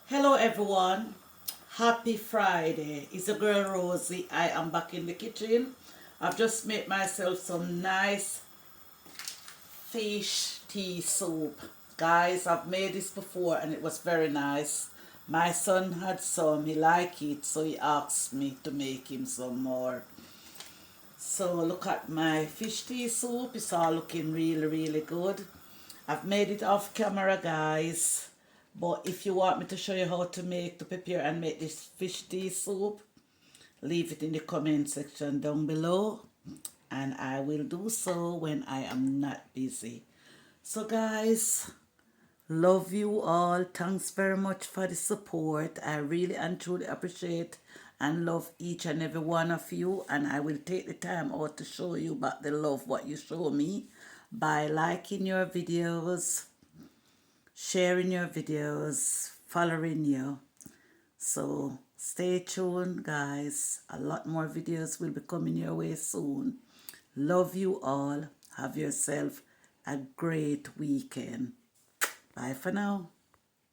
Hello everyone, happy Friday. It's your girl Rosie. I am back in the kitchen. I've just made myself some nice fish tea soup. Guys, I've made this before and it was very nice. My son had some, he liked it, so he asked me to make him some more. So look at my fish tea soup. It's all looking really good. I've made it off camera, guys. But if you want me to show you how to prepare and make this fish tea soup, leave it in the comment section down below. And I will do so when I am not busy. So guys, love you all. Thanks very much for the support. I really and truly appreciate and love each and every one of you. And I will take the time out to show you back the love what you show me by liking your videos, sharing your videos, following you. So stay tuned, guys. A lot more videos will be coming your way soon. Love you all. Have yourself a great weekend. Bye for now.